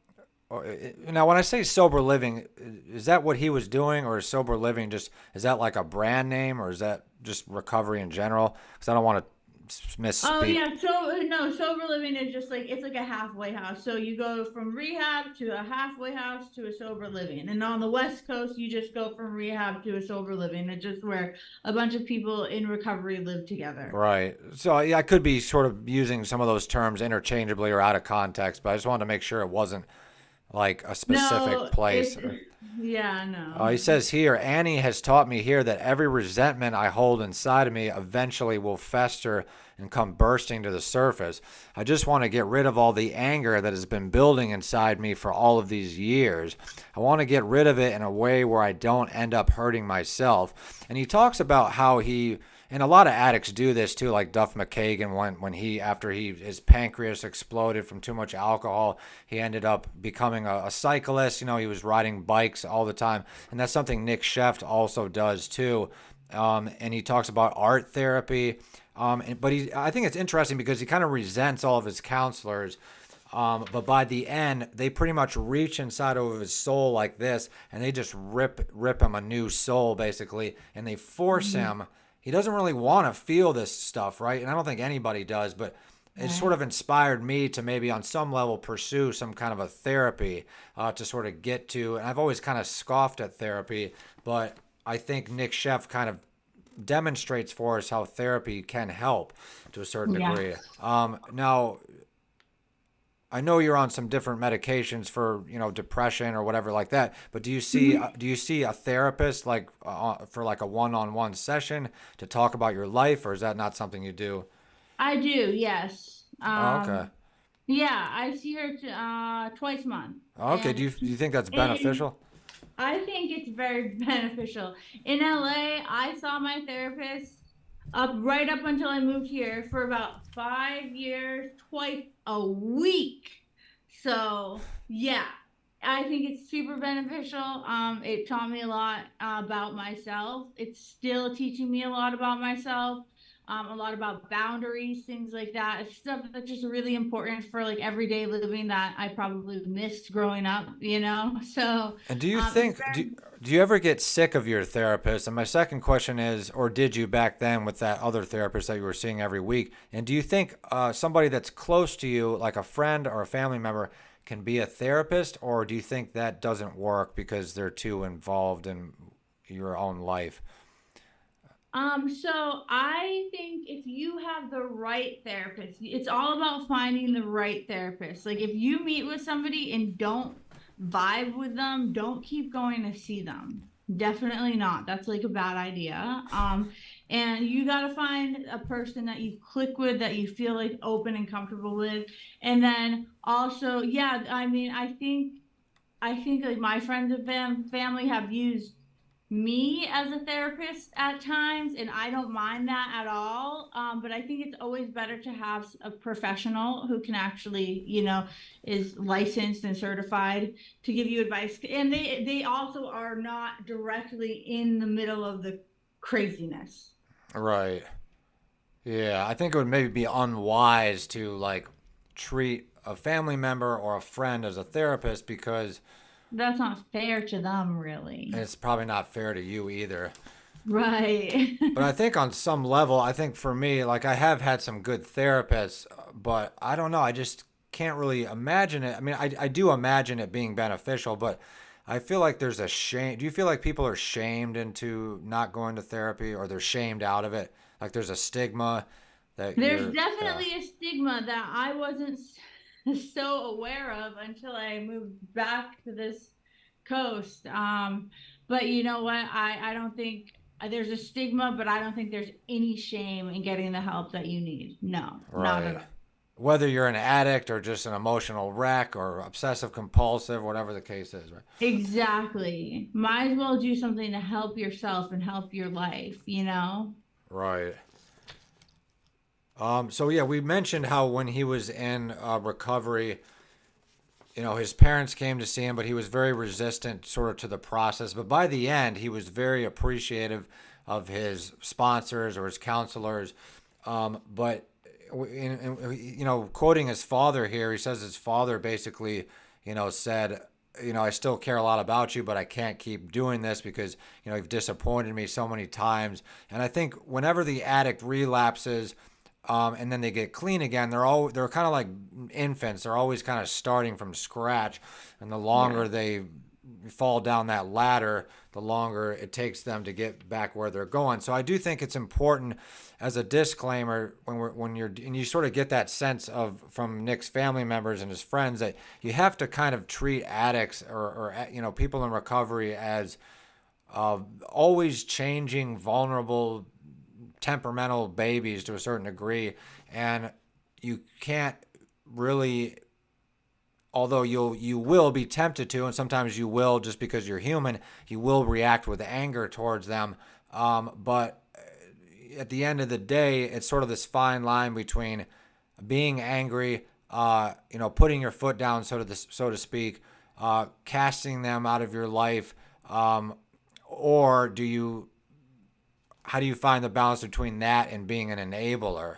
Now, when I say sober living, is that what he was doing, or is sober living is that like a brand name, or is that just recovery in general? Because I don't want to Oh misspeak. yeah, so no, sober living is just like it's like a halfway house. So you go from rehab to a halfway house to a sober living. And on the West Coast, you just go from rehab to a sober living. It's just where a bunch of people in recovery live together. Right. So yeah, I could be sort of using some of those terms interchangeably or out of context, but I just wanted to make sure it wasn't like a specific No, place. it's yeah, He no. says here, Annie has taught me here that every resentment I hold inside of me eventually will fester and come bursting to the surface. I just want to get rid of all the anger that has been building inside me for all of these years. I want to get rid of it in a way where I don't end up hurting myself. And he talks about how and a lot of addicts do this too, like Duff McKagan, when after his pancreas exploded from too much alcohol, he ended up becoming a cyclist. He was riding bikes all the time, and that's something Nic Sheff also does too. And he talks about art therapy. But I think it's interesting because he kind of resents all of his counselors. But by the end, they pretty much reach inside of his soul like this, and they just rip him a new soul, basically, and they force Mhm. him. He doesn't really want to feel this stuff, right? And I don't think anybody does, but it sort Right. of inspired me to maybe on some level pursue some kind of a therapy to sort of get to. And I've always kind of scoffed at therapy, but I think Nic Sheff kind of demonstrates for us how therapy can help to a certain Yeah. degree. Now, I know you're on some different medications for depression or whatever like that, but Mhm. do you see a therapist like for like a one-on-one session to talk about your life, or is that not something you do? I do, yes. Oh, okay. Yeah, I see her twice a month, Okay. and Do you think that's and beneficial? I think it's very beneficial. In LA, I saw my therapist right up until I moved here for about 5 years, twice a week. So yeah, I think it's super beneficial. It taught me a lot about myself. It's still teaching me a lot about myself. A lot about boundaries, things like that. It's stuff that's just really important for like everyday living that I probably missed growing up. So And do you it's think do you ever get sick of your therapist? And my second question is, or did you back then with that other therapist that you were seeing every week? And do you think somebody that's close to you, like a friend or a family member, can be a therapist, or do you think that doesn't work because they're too involved in your own life? So I think if you have the right therapist, it's all about finding the right therapist. Like if you meet with somebody and don't vibe with them, don't keep going to see them. Definitely not. That's like a bad idea. And you got to find a person that you click with, that you feel like open and comfortable with. And then also, yeah, I mean, I think like my friends and family have used me as a therapist at times, and I don't mind that at all. But I think it's always better to have a professional who can actually, is licensed and certified to give you advice. And they also are not directly in the middle of the craziness. Right. Yeah, I think it would maybe be unwise to like treat a family member or a friend as a therapist because That's not fair to them, really. it's probably not fair to you either. Right. But I think on some level, I think for me, like I have had some good therapists, but I don't know. I just can't really imagine it. I mean, I do imagine it being beneficial, but I feel like there's a shame. Do you feel like people are shamed into not going to therapy, or they're shamed out of it? Like there's a stigma that There's yeah. definitely a stigma that I wasn't so aware of until I moved back to this coast. But you know what? I don't think there's a stigma, but I don't think there's any shame in getting the help that you need. No, not at Right. all. whether you're an addict or just an emotional wreck or obsessive compulsive, whatever the case is, right? Exactly. Might as well do something to help yourself and help your life, you know? Right. So yeah, we mentioned how when he was in recovery, his parents came to see him, but he was very resistant sort of to the process. But by the end, he was very appreciative of his sponsors or his counselors. But quoting his father here, he says his father basically, said, I still care a lot about you, but I can't keep doing this because, you've disappointed me so many times. And I think whenever the addict relapses, and then they get clean again, they're kind of like infants. They're always kind of starting from scratch. And the longer they fall down that ladder, the longer it takes them to get back where they're going. So I do think it's important as a disclaimer when you sort of get that sense of from Nic's family members and his friends that you have to kind of treat addicts or people in recovery as always changing, vulnerable, temperamental babies to a certain degree, and you can't really, although you will be tempted to, and sometimes you will just because you're human, you will react with anger towards them, but at the end of the day, it's sort of this fine line between being angry, putting your foot down, so to speak, casting them out of your life, or how do you find the balance between that and being an enabler?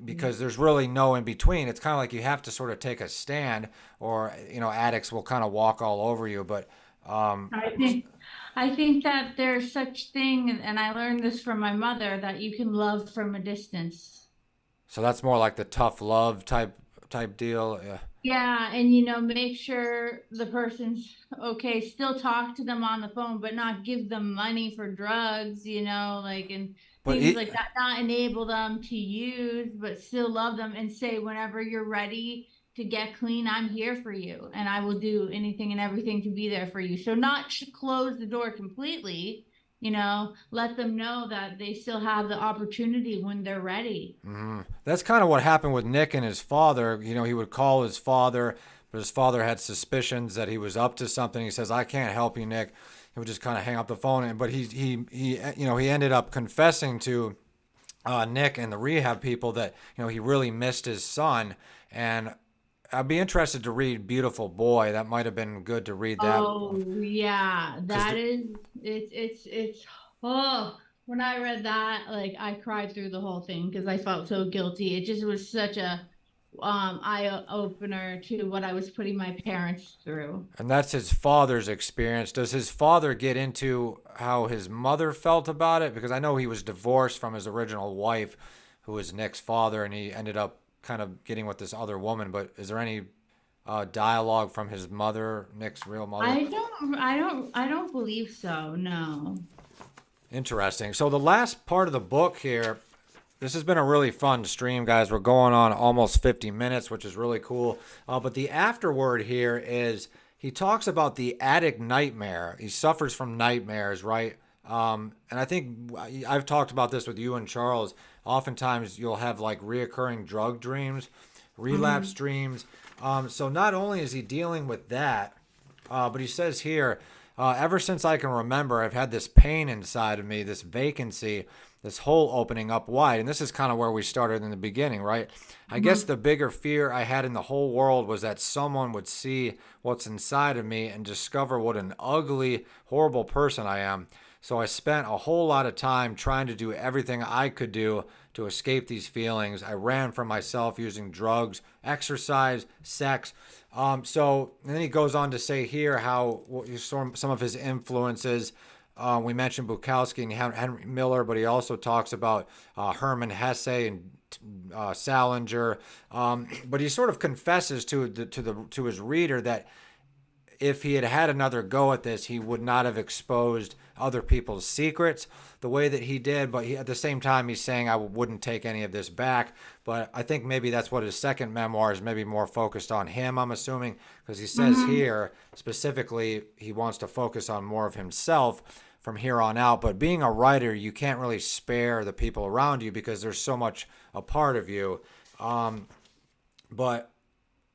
Because there's really no in between. It's kind of like you have to sort of take a stand, or addicts will kind of walk all over you. But I think that there's such thing, and I learned this from my mother, that you can love from a distance. So that's more like the tough love type deal. Yeah. Yeah, and make sure the person's okay. Still talk to them on the phone, but not give them money for drugs, and things like that. Not enable them to use, but still love them and say, whenever you're ready to get clean, I'm here for you, and I will do anything and everything to be there for you. So not close the door completely. Let them know that they still have the opportunity when they're ready. Mm-hmm. That's kind of what happened with Nic and his father. He would call his father, but his father had suspicions that he was up to something. He says, "I can't help you, Nic." He would just kind of hang up the phone. But he ended up confessing to Nic and the rehab people that he really missed his son. And I'd be interested to read "Beautiful Boy." That might have been good to read that. Oh yeah, it's oh, when I read that, like I cried through the whole thing because I felt so guilty. It just was such a eye opener to what I was putting my parents through. And that's his father's experience. Does his father get into how his mother felt about it? Because I know he was divorced from his original wife, who was Nic's father, and he ended up kind of getting with this other woman. But is there any dialogue from his mother, Nic's real mother? I don't believe so. No. Interesting. So the last part of the book here, this has been a really fun stream, guys. We're going on almost 50 minutes, which is really cool. But the afterword here is he talks about the addict nightmare. He suffers from nightmares, right? And I think I've talked about this with you and Charles. Oftentimes you'll have like reoccurring drug dreams, relapse dreams. So not only is he dealing with that, but he says here, ever since I can remember, I've had this pain inside of me, this vacancy, this hole opening up wide. And this is kind of where we started in the beginning, right? I guess the bigger fear I had in the whole world was that someone would see what's inside of me and discover what an ugly, horrible person I am. So I spent a whole lot of time trying to do everything I could do to escape these feelings. I ran from myself using drugs, exercise, sex. And then he goes on to say here how some of his influences. We mentioned Bukowski and Henry Miller, but he also talks about Herman Hesse and Salinger. But he sort of confesses to his reader that if he had had another go at this, he would not have exposed other people's secrets the way that he did. But at the same time, he's saying I wouldn't take any of this back. But I think maybe that's what his second memoir is maybe more focused on him, I'm assuming, because he says here specifically he wants to focus on more of himself from here on out. But being a writer, you can't really spare the people around you because there's so much a part of you. But,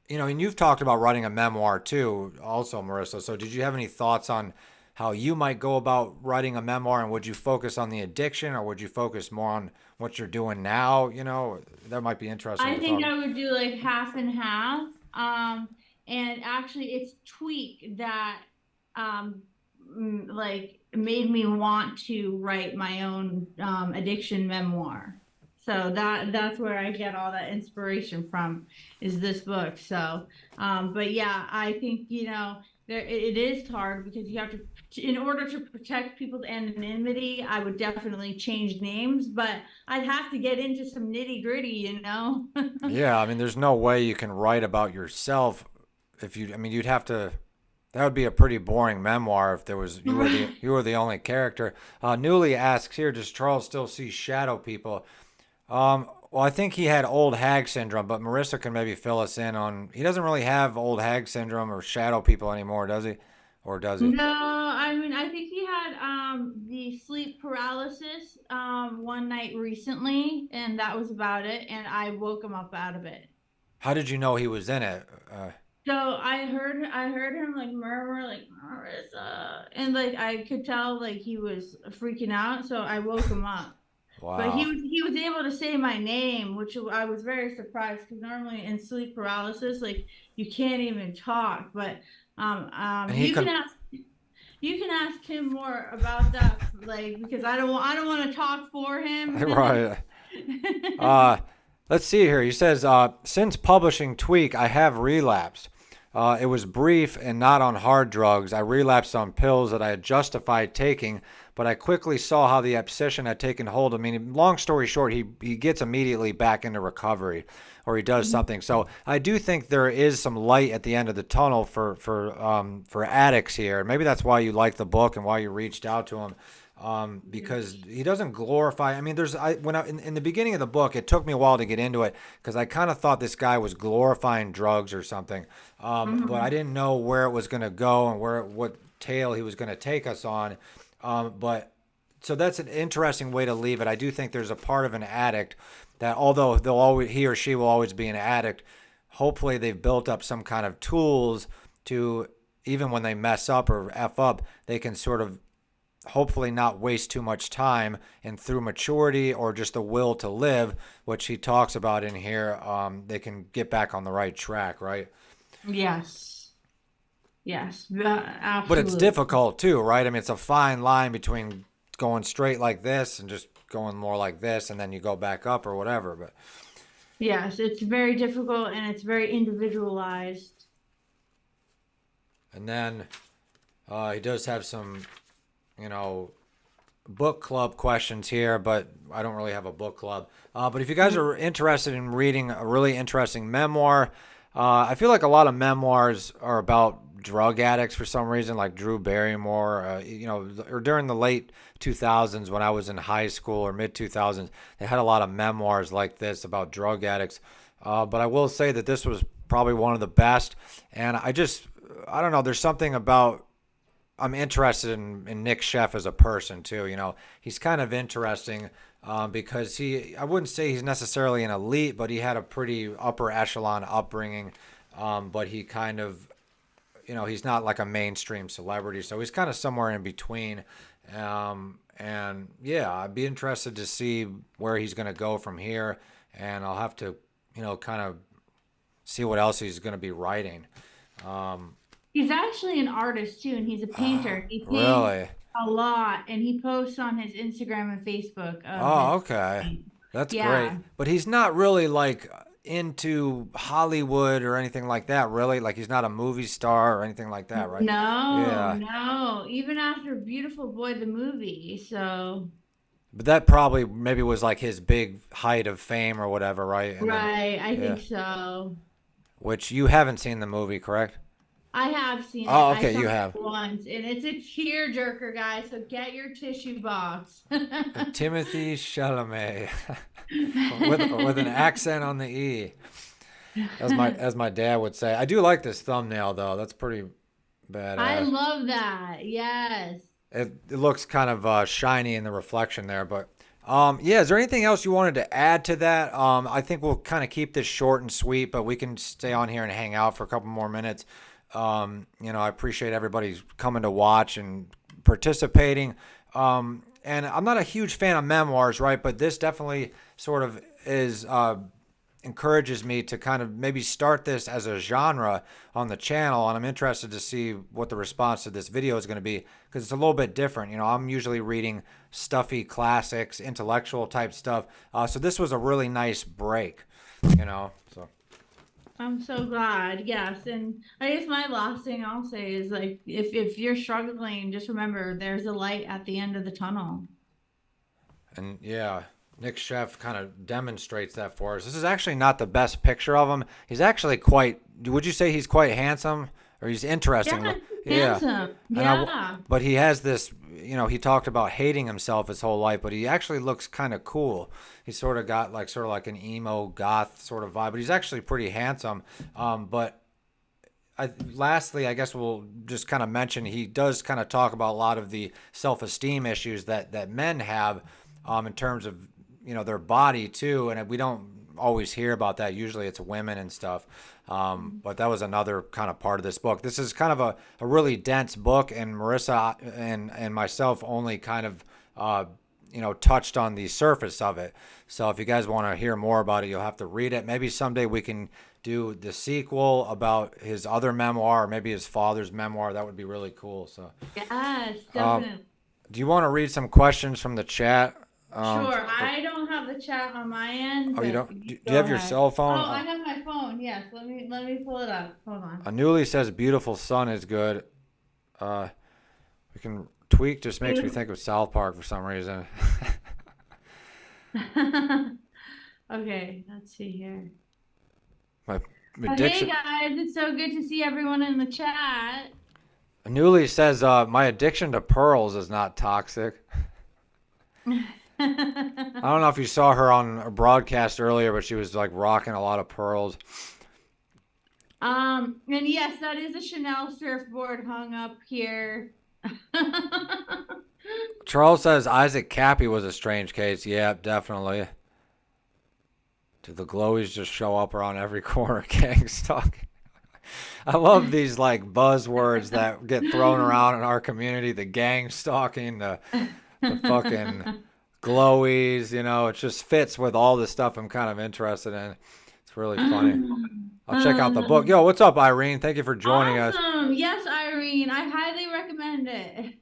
you know, and you've talked about writing a memoir too, also, Marissa. So did you have any thoughts on how you might go about writing a memoir, and would you focus on the addiction, or would you focus more on what you're doing now? You know, that might be interesting I to think talk. I would do like half and half. And actually, it's Tweak that like made me want to write my own addiction memoir. So that's where I get all that inspiration from, is this book. So, but yeah, I think, you know, it is hard because you have to, in order to protect people's anonymity, I would definitely change names, but I'd have to get into some nitty gritty, you know? Yeah, I mean, there's no way you can write about yourself if you. I mean, you'd have to. That would be a pretty boring memoir if there was you were the only character. Newly asks here, does Charles still see shadow people? Well, I think he had old hag syndrome, but Marissa can maybe fill us in on. He doesn't really have old hag syndrome or shadow people anymore, does he? Or does he? No, I mean, I think he had the sleep paralysis one night recently, and that was about it. And I woke him up out of it. How did you know he was in it? So I heard him like murmur like Marissa, and like I could tell like he was freaking out. So I woke him up. But Wow. he was able to say my name, which I was very surprised because normally in sleep paralysis, like you can't even talk. But And he could. you can ask him more about that, like because I don't want to talk for him. Right. Let's see here. He says, since publishing Tweak, I have relapsed. It was brief and not on hard drugs. I relapsed on pills that I had justified taking, but I quickly saw how the obsession had taken hold of me. Long story short, he gets immediately back into recovery, or he does something. So I do think there is some light at the end of the tunnel for addicts here. Maybe that's why you like the book and why you reached out to him. Because he doesn't glorify. I mean, in the beginning of the book, it took me a while to get into it because I kind of thought this guy was glorifying drugs or something, but I didn't know where it was going to go and what tail he was going to take us on. But so that's an interesting way to leave it. I do think there's a part of an addict that, although he or she will always be an addict, hopefully they've built up some kind of tools to, even when they mess up or F up, they can sort of hopefully not waste too much time, and through maturity or just the will to live, which he talks about in here, they can get back on the right track, right? Yes. Yes. Absolutely. But it's difficult too, right? I mean, it's a fine line between going straight like this and just going more like this, and then you go back up or whatever. But yes, it's very difficult and it's very individualized. and then he does have some, you know, book club questions here, but I don't really have a book club. But if you guys are interested in reading a really interesting memoir, I feel like a lot of memoirs are about drug addicts for some reason, like Drew Barrymore, you know, or during the late 2000s when I was in high school or mid 2000s, they had a lot of memoirs like this about drug addicts. But I will say that this was probably one of the best. And I don't know, there's something about, I'm interested in Nic Sheff as a person too. You know, he's kind of interesting because I wouldn't say he's necessarily an elite, but he had a pretty upper echelon upbringing. But he kind of, you know, he's not like a mainstream celebrity, so he's kind of somewhere in between. And yeah, I'd be interested to see where he's going to go from here, and I'll have to, you know, kind of see what else he's going to be writing. He's actually an artist too, and he's a painter. He paints Really? a lot, and he posts on his Instagram and Facebook. Oh, okay. That's Yeah. great. But he's not really like into Hollywood or anything like that, really. Like he's not a movie star or anything like that, right? No, Yeah. no. Even after Beautiful Boy the movie, so But that probably maybe was like his big height of fame or whatever, right? And then, right, I yeah. think so. Which you haven't seen the movie, correct? I have seen it. Oh, okay, I saw you it have. once, and it's a tearjerker, guys. So get your tissue box. Timothy Chalamet with an accent on the E, as my dad would say. I do like this thumbnail though. That's pretty badass. I love that. Yes. It looks kind of shiny in the reflection there, but Yeah, is there anything else you wanted to add to that? I think we'll kind of keep this short and sweet, but we can stay on here and hang out for a couple more minutes. I appreciate everybody coming to watch and participating. And I'm not a huge fan of memoirs, right? But this definitely sort of is encourages me to kind of maybe start this as a genre on the channel, and I'm interested to see what the response to this video is going to be, because it's a little bit different. I'm usually reading stuffy classics, intellectual type stuff, so this was a really nice break, so. I'm so glad. Yes. And I guess my last thing I'll say is, like, if you're struggling, just remember there's a light at the end of the tunnel. And yeah, Nic Sheff kind of demonstrates that for us. This is actually not the best picture of him. He's actually would you say he's quite handsome? Or he's interesting? Yeah, handsome. Yeah. But he has this, he talked about hating himself his whole life, but he actually looks kind of cool. He's sort of got like an emo goth sort of vibe, but he's actually pretty handsome. But lastly, I guess we'll just kind of mention, he does kind of talk about a lot of the self-esteem issues that men have in terms of, their body too. And we don't always hear about that. Usually it's women and stuff. But that was another kind of part of this book. This is kind of a really dense book, and Marissa and myself only kind of, touched on the surface of it. So if you guys want to hear more about it, you'll have to read it. Maybe someday we can do the sequel about his other memoir, or maybe his father's memoir. That would be really cool. So yes, definitely. Do you want to read some questions from the chat? Sure. I don't have the chat on my end. Oh, you don't? Do you have your cell phone? Oh, I have my phone. Yes. Let me pull it up. Hold on. Anuli says beautiful sun is good. We can tweak. Just makes me think of South Park for some reason. Okay. Let's see here. My Hey addiction. guys, it's so good to see everyone in the chat. Anuli says my addiction to pearls is not toxic. I don't know if you saw her on a broadcast earlier, but she was like rocking a lot of pearls. And yes, that is a Chanel surfboard hung up here. Charles says Isaac Cappy was a strange case. Yeah, definitely. Did the glowies just show up around every corner? Gang stalking. I love these like buzzwords that get thrown around in our community. The gang stalking, the fucking glowies, it just fits with all the stuff I'm kind of interested in. It's really funny. I'll check out the book. Yo, what's up, Irene? Thank you for joining us. Yes, Irene. I highly recommend it.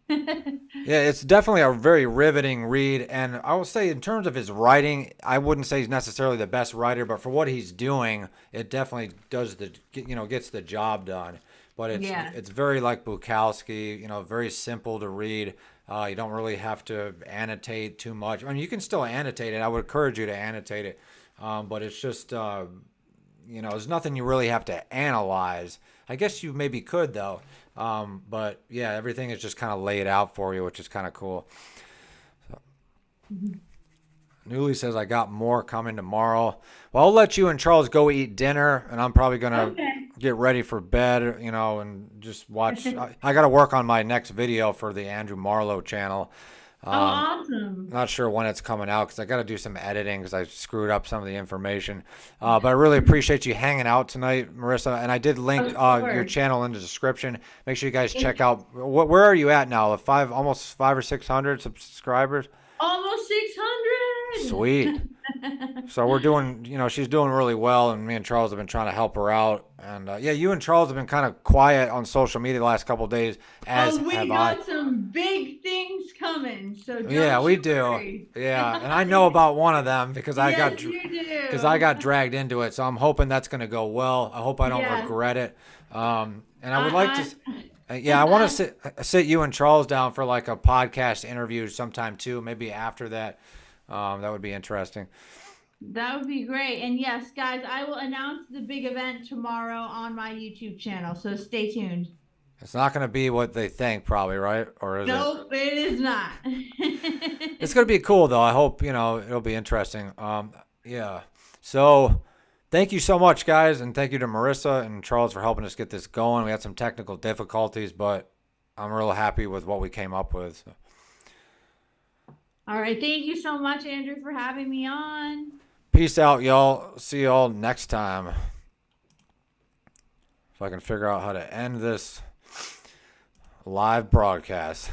Yeah, it's definitely a very riveting read. And I will say, in terms of his writing, I wouldn't say he's necessarily the best writer, but for what he's doing, it definitely does gets the job done. But it's very like Bukowski, very simple to read. You don't really have to annotate too much. I mean, you can still annotate it. I would encourage you to annotate it. But it's just, there's nothing you really have to analyze. I guess you maybe could, though. But, yeah, everything is just kind of laid out for you, which is kind of cool. So. Newly says, I got more coming tomorrow. Well, I'll let you and Charles go eat dinner, and I'm probably going to get ready for bed, and just watch. I got to work on my next video for the Andrew Marlowe channel. Awesome. Not sure when it's coming out because I got to do some editing because I screwed up some of the information. But I really appreciate you hanging out tonight, Marissa. And I did link your channel in the description. Make sure you guys check out. Where are you at now? Almost 500 or 600 subscribers? Almost 600. Sweet. So we're doing, she's doing really well, and me and Charles have been trying to help her out. And you and Charles have been kind of quiet on social media the last couple of days, as we have got I. some big things coming. So we do. worry. Yeah, and I know about one of them because I got I got dragged into it. So I'm hoping that's going to go well. I hope I don't regret it. And I would like to. I want to sit you and Charles down for like a podcast interview sometime too. Maybe after that. That would be interesting. That would be great. And yes, guys, I will announce the big event tomorrow on my YouTube channel. So stay tuned. It's not going to be what they think, probably, right? Or is Nope, it is not. It's going to be cool, though. I hope, it'll be interesting. So thank you so much, guys. And thank you to Marissa and Charles for helping us get this going. We had some technical difficulties, but I'm real happy with what we came up with. So. All right. Thank you so much, Andrew, for having me on. Peace out, y'all. See y'all next time. If I can figure out how to end this live broadcast.